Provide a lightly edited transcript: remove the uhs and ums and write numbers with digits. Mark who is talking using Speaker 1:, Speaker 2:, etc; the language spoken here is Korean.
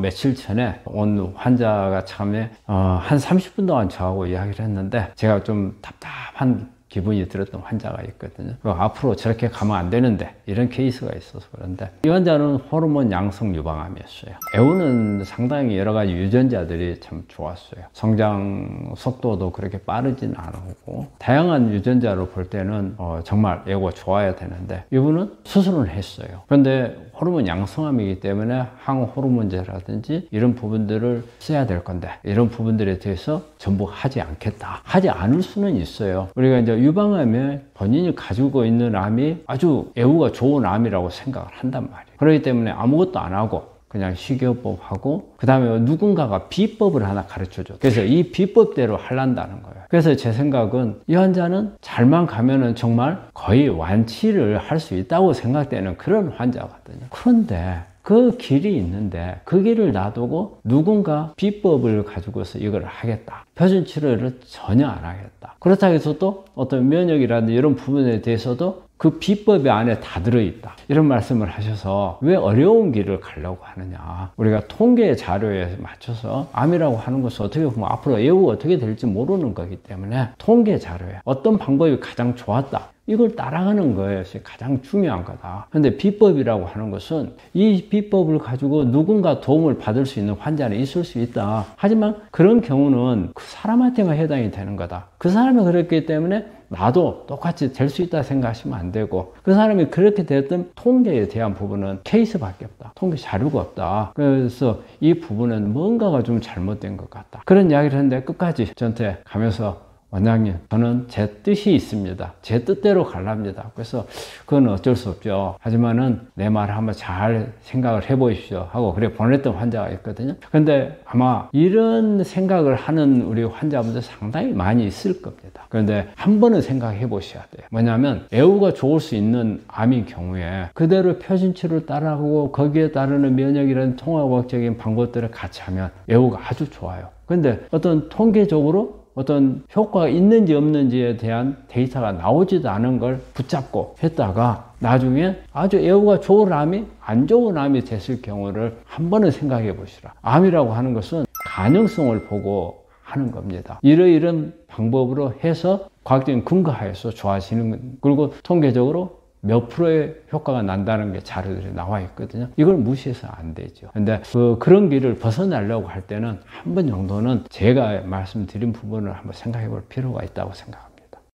Speaker 1: 며칠 전에 온 환자가 참에 한 30분 동안 저하고 이야기를 했는데 제가 좀 답답한 기분이 들었던 환자가 있거든요. 앞으로 저렇게 가면 안 되는데 이런 케이스가 있어서 그런데 이 환자는 호르몬 양성 유방암이었어요. 애우는 상당히 여러 가지 유전자들이 참 좋았어요. 성장 속도도 그렇게 빠르진 않았고 다양한 유전자로 볼 때는 정말 애우가 좋아야 되는데 이분은 수술을 했어요. 그런데 호르몬 양성암이기 때문에 항호르몬제라든지 이런 부분들을 써야 될 건데 이런 부분들에 대해서 전부 하지 않겠다. 하지 않을 수는 있어요. 우리가 이제 유방암에 본인이 가지고 있는 암이 아주 애우가 좋은 암이라고 생각을 한단 말이에요. 그렇기 때문에 아무것도 안 하고 그냥 식이요법하고 그 다음에 누군가가 비법을 하나 가르쳐줘. 그래서 이 비법대로 하란다는 거예요. 그래서 제 생각은 이 환자는 잘만 가면은 정말 거의 완치를 할 수 있다고 생각되는 그런 환자거든요. 그런데 그 길이 있는데 그 길을 놔두고 누군가 비법을 가지고서 이걸 하겠다. 표준 치료를 전혀 안 하겠다. 그렇다고 해서 또 어떤 면역이라든지 이런 부분에 대해서도 그 비법이 안에 다 들어있다. 이런 말씀을 하셔서 왜 어려운 길을 가려고 하느냐. 우리가 통계 자료에 맞춰서 암이라고 하는 것은 어떻게 보면 앞으로 애우가 어떻게 될지 모르는 거기 때문에 통계 자료에 어떤 방법이 가장 좋았다. 이걸 따라가는 것이 가장 중요한 거다. 근데 비법이라고 하는 것은 이 비법을 가지고 누군가 도움을 받을 수 있는 환자는 있을 수 있다. 하지만 그런 경우는 그 사람한테만 해당이 되는 거다. 그 사람이 그랬기 때문에 나도 똑같이 될 수 있다 생각하시면 안 되고 그 사람이 그렇게 됐던 통계에 대한 부분은 케이스밖에 없다. 통계 자료가 없다. 그래서 이 부분은 뭔가가 좀 잘못된 것 같다. 그런 이야기를 했는데 끝까지 저한테 가면서 원장님, 저는 제 뜻이 있습니다. 제 뜻대로 가랍니다. 그래서 그건 어쩔 수 없죠. 하지만은 내 말을 한번 잘 생각을 해보십시오 하고 그래 보냈던 환자가 있거든요. 근데 아마 이런 생각을 하는 우리 환자분들 상당히 많이 있을 겁니다. 그런데 한 번은 생각해 보셔야 돼요. 뭐냐면 애우가 좋을 수 있는 암인 경우에 그대로 표준치료를 따라하고 거기에 따르는 면역이라는 통합학적인 방법들을 같이 하면 애우가 아주 좋아요. 근데 어떤 통계적으로 어떤 효과가 있는지 없는지에 대한 데이터가 나오지도 않은 걸 붙잡고 했다가 나중에 아주 애우가 좋은 암이 안 좋은 암이 됐을 경우를 한 번은 생각해 보시라. 암이라고 하는 것은 가능성을 보고 하는 겁니다. 이러이런 방법으로 해서 과학적인 근거하에서 좋아지는, 그리고 통계적으로 몇 프로의 효과가 난다는 게 자료들이 나와 있거든요. 이걸 무시해서 안 되죠. 근데 그런 길을 벗어나려고 할 때는 한 번 정도는 제가 말씀드린 부분을 한번 생각해 볼 필요가 있다고 생각합니다.